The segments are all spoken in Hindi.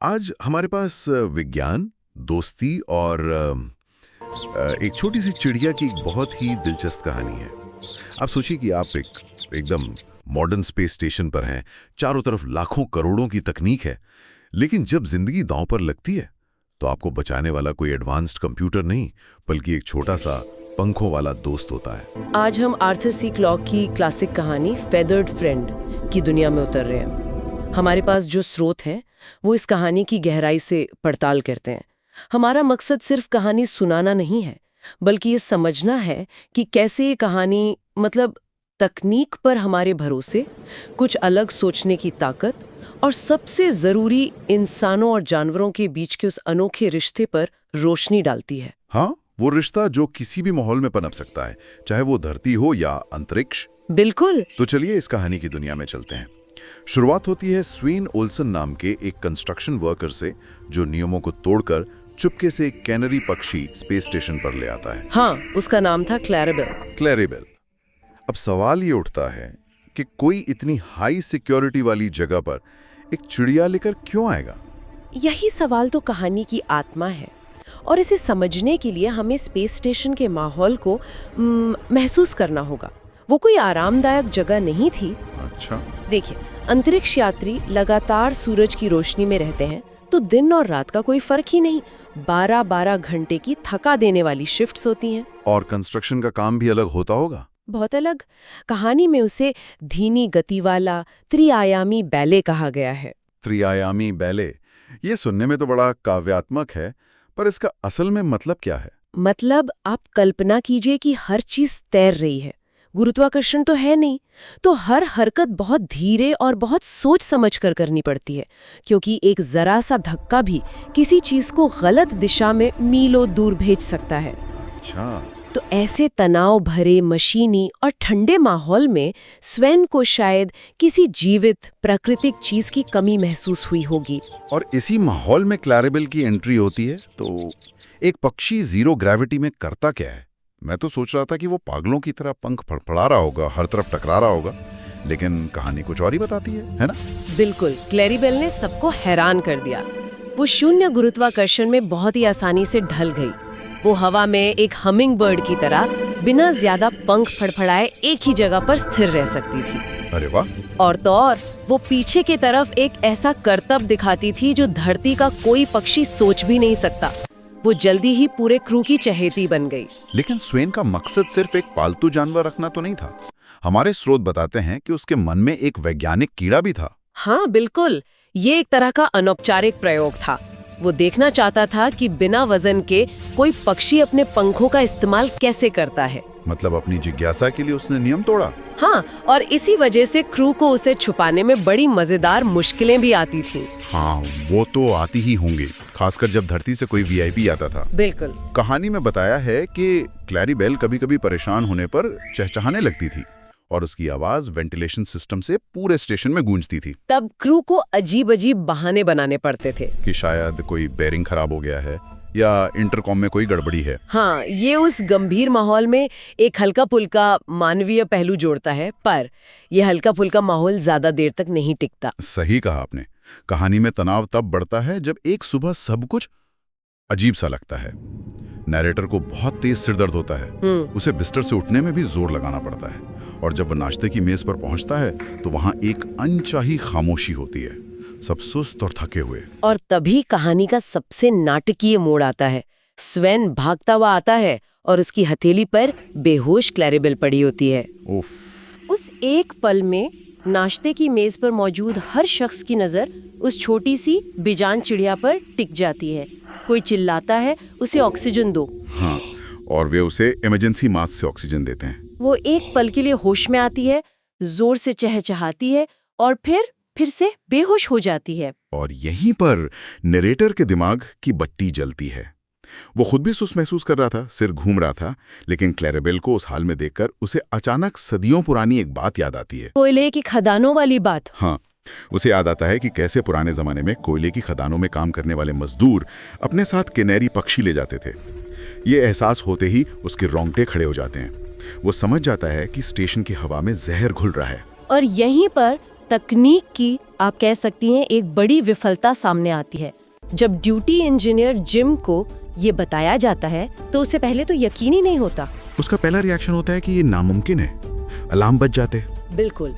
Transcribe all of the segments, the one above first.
आज हमारे पास विज्ञान, दोस्ती और एक छोटी सी चिड़िया की एक बहुत ही दिलचस्प कहानी है। आप सोचिए कि आप एकदम मॉडर्न स्पेस स्टेशन पर हैं, चारों तरफ लाखों करोड़ों की तकनीक है, लेकिन जब जिंदगी दांव पर लगती है तो आपको बचाने वाला कोई एडवांस्ड कंप्यूटर नहीं, बल्कि एक छोटा सा पंखों वाला दोस्त होता है। आज हम आर्थर सी क्लॉक की क्लासिक कहानी फेदर्ड फ्रेंड की दुनिया में उतर रहे हैं। हमारे पास जो स्रोत हैं वो इस कहानी की गहराई से पड़ताल करते हैं। हमारा मकसद सिर्फ कहानी सुनाना नहीं है, बल्कि ये समझना है कि कैसे ये कहानी तकनीक पर हमारे भरोसे, कुछ अलग सोचने की ताकत और सबसे ज़रूरी इंसानों और जानवरों के बीच के उस अनोखे रिश्ते पर रोशनी डालती है। हाँ, वो रिश्ता जो किसी भी माहौल में पनप सकता है, चाहे वो धरती हो या अंतरिक्ष। बिल्कुल। तो चलिए इस कहानी की दुनिया में चलते हैं। शुरुआत होती है स्वेन ओल्सन नाम के एक कंस्ट्रक्शन वर्कर से, जो नियमों को तोड़कर चुपके से एक कैनरी पक्षी स्पेस स्टेशन पर ले आता है। हाँ, उसका नाम था क्लैरिबेल। क्लैरिबेल। अब सवाल ये उठता है कि कोई इतनी हाई सिक्योरिटी वाली जगह पर एक चिड़िया लेकर क्यों आएगा? यही सवाल तो कहानी की आत्मा है, और इसे समझने के लिए हमें स्पेस स्टेशन के माहौल को महसूस करना होगा। वो कोई आरामदायक जगह नहीं थी। अच्छा। देखिए, अंतरिक्ष यात्री लगातार सूरज की रोशनी में रहते हैं, तो दिन और रात का कोई फर्क ही नहीं। 12-12 घंटे की थका देने वाली शिफ्ट्स होती हैं। और कंस्ट्रक्शन का काम भी अलग होता होगा। बहुत अलग। कहानी में उसे धीमी गति वाला त्रिआयामी बैले कहा गया है। त्रिआयामी बैले, ये सुनने में तो बड़ा काव्यात्मक है, पर इसका असल में मतलब क्या है? मतलब आप कल्पना कीजिए कि हर चीज तैर रही है, गुरुत्वाकर्षण तो है नहीं, तो हर हरकत बहुत धीरे और बहुत सोच समझ कर करनी पड़ती है, क्योंकि एक जरा सा धक्का भी किसी चीज को गलत दिशा में मीलों दूर भेज सकता है। अच्छा। तो ऐसे तनाव भरे, मशीनी और ठंडे माहौल में स्वेन को शायद किसी जीवित प्राकृतिक चीज की कमी महसूस हुई होगी। और इसी माहौल में क्लैरिबेल की एंट्री होती है। तो एक पक्षी जीरो ग्रेविटी में करता क्या है? मैं तो सोच रहा था कि वो पागलों की तरह पंख फड़फड़ा रहा होगा, हर तरफ टकरा रहा होगा, लेकिन कहानी कुछ और ही बताती है ना? बिल्कुल। क्लैरिबेल ने सबको हैरान कर दिया। वो शून्य गुरुत्वाकर्षण में बहुत ही आसानी से ढल गई। वो हवा में एक हमिंग बर्ड की तरह बिना ज्यादा पंख फड़फड़ाए एक ही जगह पर स्थिर रह सकती थी। अरे वाह! और तो और वो पीछे की तरफ एक ऐसा करतब दिखाती थी जो धरती का कोई पक्षी सोच भी नहीं सकता। वो जल्दी ही पूरे क्रू की चहेती बन गई। लेकिन स्वेन का मकसद सिर्फ एक पालतू जानवर रखना तो नहीं था। हमारे स्रोत बताते हैं कि उसके मन में एक वैज्ञानिक कीड़ा भी था। हाँ बिल्कुल, ये एक तरह का अनौपचारिक प्रयोग था। वो देखना चाहता था कि बिना वजन के कोई पक्षी अपने पंखों का इस्तेमाल कैसे करता है। मतलब अपनी जिज्ञासा के लिए उसने नियम तोड़ा। हाँ, और इसी वजह से क्रू को उसे छुपाने में बड़ी मजेदार मुश्किलें भी आती थीं। हाँ, वो तो आती ही होंगी, खासकर जब धरती से कोई वीआईपी आता था। बिल्कुल। कहानी में बताया है कि क्लैरिबेल कभी-कभी परेशान होने पर चहचहाने लगती थी, और उसकी आवाज वेंटिलेशन सिस्टम से पूरे स्टेशन में गूंजती थी। तब क्रू को अजीब-अजीब बहाने बनाने पड़ते थे कि शायद कोई बेरिंग खराब हो गया है या इंटरकॉम में कोई गड़बड़ी है। हाँ, ये उस गंभीर माहौल में एक हल्का फुल्का मानवीय पहलू जोड़ता है, पर यह हल्का फुल्का माहौल ज्यादा देर तक नहीं टिकता। सही कहा आपने। कहानी में तनाव तब बढ़ता है जब एक सुबह सब कुछ अजीब सा लगता है। नैरेटर को बहुत तेज सिरदर्द होता है, उसे बिस्तर से उठने में भी जोर लगाना पड़ता है, और जब वो नाश्ते की मेज पर पहुंचता है तो वहां एक अनचाही खामोशी होती है, सब सुस्त और थके हुए। और तभी कहानी का सबसे नाटकीय मोड़ आता है। स्वेन भागता हुआ आता है और उसकी हथेली पर बेहोश क्लैरिबेल पड़ी होती है। उफ। उस एक पल में नाश्ते की मेज पर मौजूद हर शख्स की नजर उस छोटी सी बेजान चिड़िया पर टिक जाती है। कोई चिल्लाता है, उसे ऑक्सीजन दो। हाँ, और वे उसे इमरजेंसी मास्क से ऑक्सीजन देते हैं। वो एक पल के लिए होश में आती है, जोर से चहचहाती है और फिर से बेहोश हो जाती है। और यहीं पर नरेटर के दिमाग की बत्ती जलती है। वो खुद भी सुस्त महसूस कर रहा था, सिर घूम रहा था, लेकिन क्लैरिबेल को उस हाल में देखकर उसे अचानक सदियों पुरानी एक बात याद आती है। कोयले की खदानों वाली बात। हाँ, उसे याद आता है कि कैसे पुराने जमाने में कोयले की खदानों में काम करने वाले मजदूर अपने साथ किनेरी पक्षी ले जाते थे। ये एहसास होते ही उसके रोंगटे खड़े हो जाते हैं। वो समझ जाता है कि स्टेशन की हवा में जहर घुल रहा है। और यहीं पर तकनीक की आप कह सकती हैं एक बड़ी विफलता सामने आती है। जब ड्यूटी इंजीनियर जिम को ये बताया जाता है तो उससे पहले तो यकीन ही नहीं होता। उसका पहला रिएक्शन होता है कि ये नामुमकिन है, अलार्म बज जाते। बिल्कुल,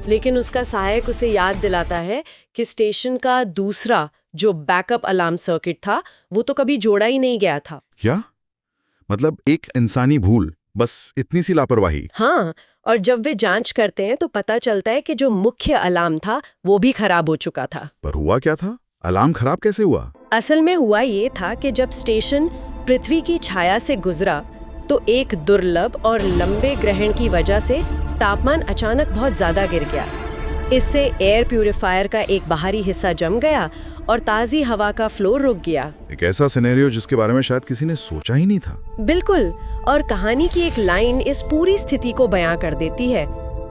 लेकिन उसका सहायक उसे याद दिलाता है कि स्टेशन का दूसरा जो बैकअप अलार्म सर्किट था वो तो कभी जोड़ा ही नहीं गया था। क्या मतलब एक इंसानी भूल, बस इतनी सी लापरवाही। हाँ, और जब वे जांच करते हैं तो पता चलता है कि जो मुख्य अलार्म था वो भी खराब हो चुका था। पर हुआ क्या था? अलार्म खराब कैसे हुआ? असल में हुआ ये था कि जब स्टेशन पृथ्वी की छाया से गुजरा तो एक दुर्लभ और लंबे ग्रहण की वजह से तापमान अचानक बहुत ज्यादा गिर गया। इससे एयर प्यूरिफायर का एक बाहरी हिस्सा जम गया और ताज़ी हवा का फ्लो रुक गया। एक ऐसा सिनेरियो जिसके बारे में शायद किसी ने सोचा ही नहीं था। बिल्कुल, और कहानी की एक लाइन इस पूरी स्थिति को बयां कर देती है।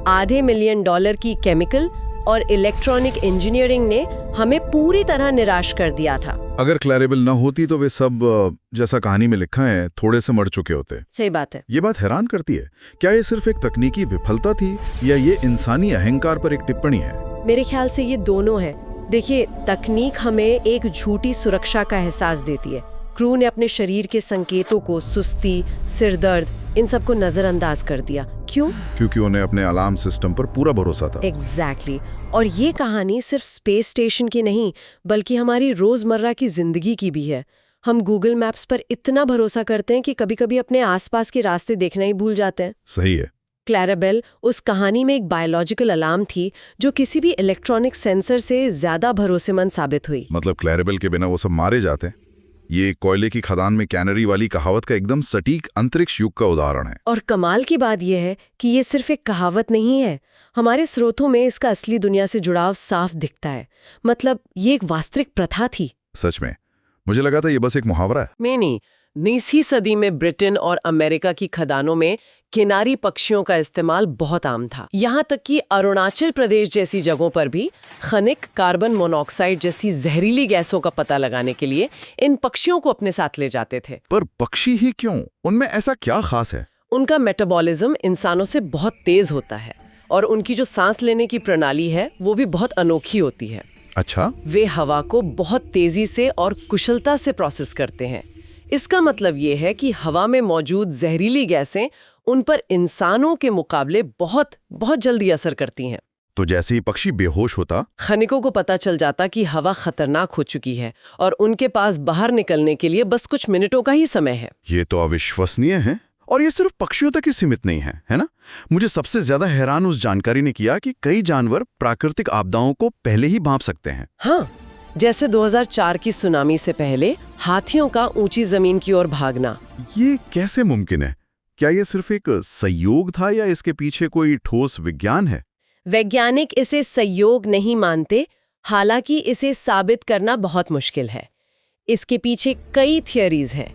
$500 मिलियन की केमिकल और इलेक्ट्रॉनिक इंजीनियरिंग ने हमें पूरी तरह निराश कर दिया था। अगर क्लैरेबल न होती तो वे सब जैसा कहानी में लिखा है थोड़े से मर चुके होते। सही बात है। ये बात हैरान करती है, क्या ये सिर्फ एक तकनीकी विफलता थी या ये इंसानी अहंकार पर एक टिप्पणी है? मेरे ख्याल से ये दोनों है। देखिए, तकनीक हमें एक झूठी सुरक्षा का एहसास देती है। क्रू ने अपने शरीर के संकेतों को, सुस्ती, सिरदर्द, इन सबको नजरअंदाज कर दिया। क्यों? क्योंकि उन्हें अपने अलार्म सिस्टम पर पूरा भरोसा था। एग्जैक्टली। और ये कहानी सिर्फ स्पेस स्टेशन की नहीं बल्कि हमारी रोजमर्रा की जिंदगी की भी है। हम गूगल मैप्स पर इतना भरोसा करते हैं कि कभी-कभी अपने आसपास के रास्ते देखना ही भूल जाते हैं। सही है। क्लैरेबेल उस कहानी में एक बायोलॉजिकल अलार्म थी जो किसी भी इलेक्ट्रॉनिक सेंसर से ज्यादा भरोसेमंद साबित हुई। मतलब क्लैरेबेल के बिना वो सब मारे जाते। ये कोयले की खदान में कैनरी वाली कहावत का एकदम सटीक अंतरिक्ष युग का उदाहरण है। और कमाल की बात यह है कि ये सिर्फ एक कहावत नहीं है। हमारे स्रोतों में इसका असली दुनिया से जुड़ाव साफ दिखता है। मतलब ये एक वास्तविक प्रथा थी। सच में मुझे लगा था ये बस एक मुहावरा है। नहीं, 19वीं सदी में ब्रिटेन और अमेरिका की खदानों में किनारी पक्षियों का इस्तेमाल बहुत आम था। यहाँ तक कि अरुणाचल प्रदेश जैसी जगहों पर भी खनिक कार्बन मोनोऑक्साइड जैसी जहरीली गैसों का पता लगाने के लिए इन पक्षियों को अपने साथ ले जाते थे। पर पक्षी ही क्यों? उनमें ऐसा क्या खास है? उनका मेटाबॉलिज्म इंसानों से बहुत तेज होता है और उनकी जो सांस लेने की प्रणाली है वो भी बहुत अनोखी होती है। अच्छा। वे हवा को बहुत तेजी से और कुशलता से प्रोसेस करते हैं। इसका मतलब ये है कि हवा में मौजूद जहरीली गैसें उन पर इंसानों के मुकाबले बहुत बहुत जल्दी असर करती हैं। तो जैसे ही पक्षी बेहोश होता, खनिकों को पता चल जाता कि हवा खतरनाक हो चुकी है और उनके पास बाहर निकलने के लिए बस कुछ मिनटों का ही समय है। ये तो अविश्वसनीय है। और ये सिर्फ पक्षियों तक ही सीमित नहीं है ना? मुझे सबसे ज्यादा हैरान उस जानकारी ने किया कि कई जानवर प्राकृतिक आपदाओं को पहले ही भांप सकते हैं। हाँ, जैसे 2004 की सुनामी से पहले हाथियों का ऊंची जमीन की ओर भागना। ये कैसे मुमकिन है? क्या ये सिर्फ एक संयोग था या इसके पीछे कोई ठोस विज्ञान है? वैज्ञानिक इसे संयोग नहीं मानते, हालांकि इसे साबित करना बहुत मुश्किल है। इसके पीछे कई थियरीज हैं।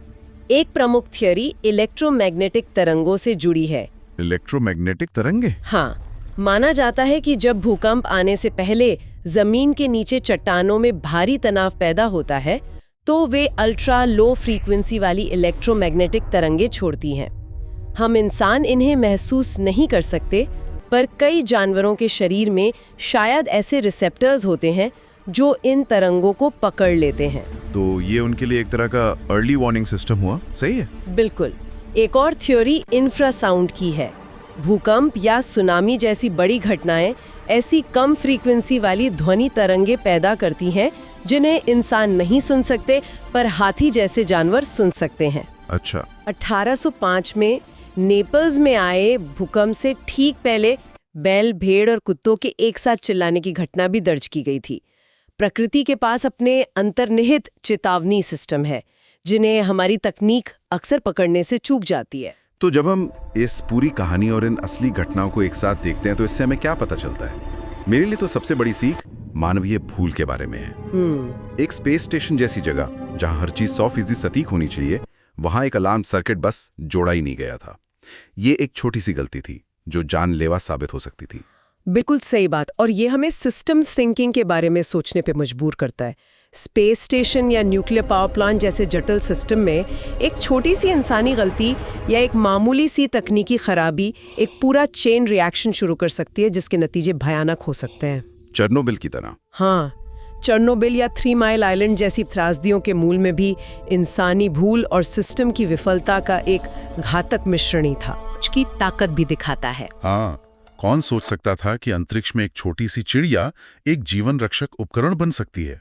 एक प्रमुख थियरी इलेक्ट्रोमैग्नेटिक तरंगों से जुड़ी है। इलेक्ट्रोमैग्नेटिक तरंगे? हाँ, माना जाता है कि जब भूकंप आने से पहले जमीन के नीचे चट्टानों में भारी तनाव पैदा होता है तो वे अल्ट्रा लो फ्रीक्वेंसी वाली इलेक्ट्रोमैग्नेटिक तरंगे छोड़ती हैं। हम इंसान इन्हें महसूस नहीं कर सकते, पर कई जानवरों के शरीर में शायद ऐसे रिसेप्टर्स होते हैं जो इन तरंगों को पकड़ लेते हैं। तो ये उनके लिए एक तरह का अर्ली वार्निंग सिस्टम हुआ। सही है। बिल्कुल। एक और थ्योरी इंफ्रासाउंड की है। भूकंप या सुनामी जैसी बड़ी घटनाएं ऐसी कम फ्रीक्वेंसी वाली ध्वनि तरंगे पैदा करती हैं जिन्हें इंसान नहीं सुन सकते, पर हाथी जैसे जानवर सुन सकते हैं। अच्छा। 1805 में नेपल्स में आए भूकंप से ठीक पहले बैल, भेड़ और कुत्तों के एक साथ चिल्लाने की घटना भी दर्ज की गई थी। प्रकृति के पास अपने अंतर्निहित चेतावनी सिस्टम है जिन्हें हमारी तकनीक अक्सर पकड़ने से चूक जाती है। तो जब हम इस पूरी कहानी और इन असली घटनाओं को एक साथ देखते हैं तो इससे हमें क्या पता चलता है? मेरे लिए तो सबसे बड़ी सीख मानवीय भूल के बारे में है। एक स्पेस स्टेशन जैसी जगह जहां हर चीज 100% सटीक होनी चाहिए, वहां एक अलार्म सर्किट बस जोड़ा ही नहीं गया था। ये एक छोटी सी गलती थी जो जानलेवा साबित हो सकती थी। बिल्कुल सही बात। और ये हमें सिस्टम्स थिंकिंग के बारे में सोचने पे मजबूर करता है। स्पेस स्टेशन या न्यूक्लियर पावर प्लांट जैसे जटिल सिस्टम में एक छोटी सी इंसानी गलती या एक मामूली सी तकनीकी खराबी एक पूरा चेन रिएक्शन शुरू कर सकती है, जिसके नतीजे भयानक हो सकते हैं। चेरनोबिल की तरह। हाँ, चेरनोबिल या 3 माइल आइलैंड जैसी त्रासदियों के मूल में भी इंसानी भूल और सिस्टम की विफलता का एक घातक मिश्रण ही था। उसकी ताकत भी दिखाता है। हाँ, कौन सोच सकता था कि अंतरिक्ष में एक छोटी सी चिड़िया एक जीवन रक्षक उपकरण बन सकती है।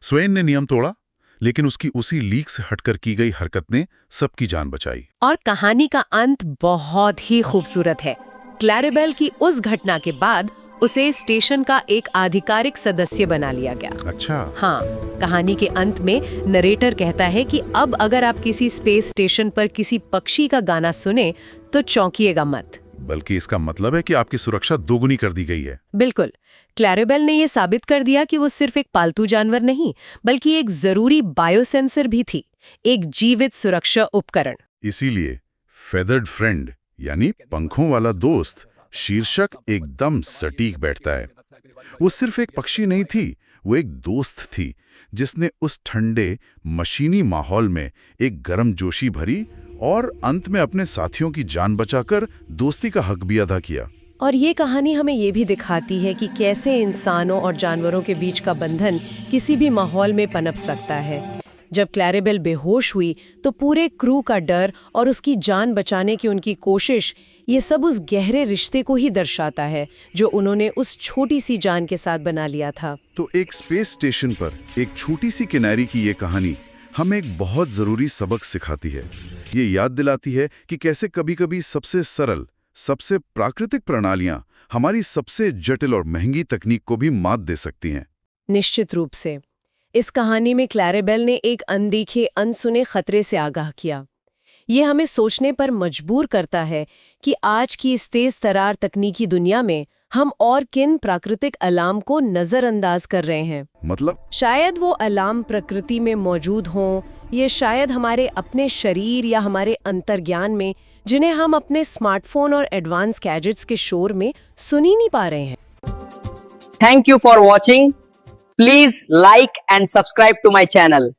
स्वेन ने नियम तोड़ा, लेकिन उसकी उसी लीक से हटकर की गई हरकत ने सबकी जान बचाई। और कहानी का अंत बहुत ही खूबसूरत है। क्लैरिबेल की उस घटना के बाद उसे स्टेशन का एक आधिकारिक सदस्य बना लिया गया। अच्छा। हाँ, कहानी के अंत में नरेटर कहता है कि अब अगर आप किसी स्पेस स्टेशन पर किसी पक्षी का गाना सुने तो चौंकिएगा मत। बल्कि इसका मतलब है कि आपकी सुरक्षा दोगुनी कर दी गई है। बिल्कुल। क्लैरिबेल ने यह साबित कर दिया कि वो सिर्फ एक पालतू जानवर नहीं, बल्कि एक जरूरी बायोसेंसर भी थी, एक जीवित सुरक्षा उपकरण। इसीलिए फेदर्ड फ्रेंड यानी पंखों वाला दोस्त शीर्षक एकदम सटीक बैठता है। वो सिर्फ एक पक्षी नहीं थी, वो एक दोस्त थी जिसने उस ठंडे मशीनी माहौल में एक गर्मजोशी भरी और अंत में अपने साथियों की जान बचाकर दोस्ती का हक भी अदा किया। और ये कहानी हमें ये भी दिखाती है कि कैसे इंसानों और जानवरों के बीच का बंधन किसी भी माहौल में पनप सकता है। जब क्लैरिबेल बेहोश हुई तो पूरे क्रू का डर और उसकी जान बचाने की उनकी कोशिश, ये सब उस गहरे रिश्ते को ही दर्शाता है जो उन्होंने उस छोटी सी जान के साथ बना लिया था। तो एक स्पेस स्टेशन पर एक छोटी सी किनारी की ये कहानी हमें एक बहुत जरूरी सबक सिखाती है। ये याद दिलाती है कि कैसे कभी-कभी सबसे सरल, सबसे प्राकृतिक प्रणालियां हमारी सबसे जटिल और महंगी तकनीक को भी मात दे सकती हैं। निश्चित रूप से। इस कहानी में क्लैरिबेल ने एक अनदेखे, अनसुने खतरे से आगाह किया। ये हमें सोचने पर मजबूर करता है कि आज की इस तेज तरार तकनीकी दुनिया में हम और किन प्राकृतिक अलार्म को नजरअंदाज कर रहे हैं। मतलब शायद वो अलार्म प्रकृति में मौजूद हों, ये शायद हमारे अपने शरीर या हमारे अंतर्ज्ञान में, जिन्हें हम अपने स्मार्टफोन और एडवांस गैजेट्स के शोर में सुन ही नहीं पा रहे हैं। Thank you for watching. Please like and subscribe to my channel.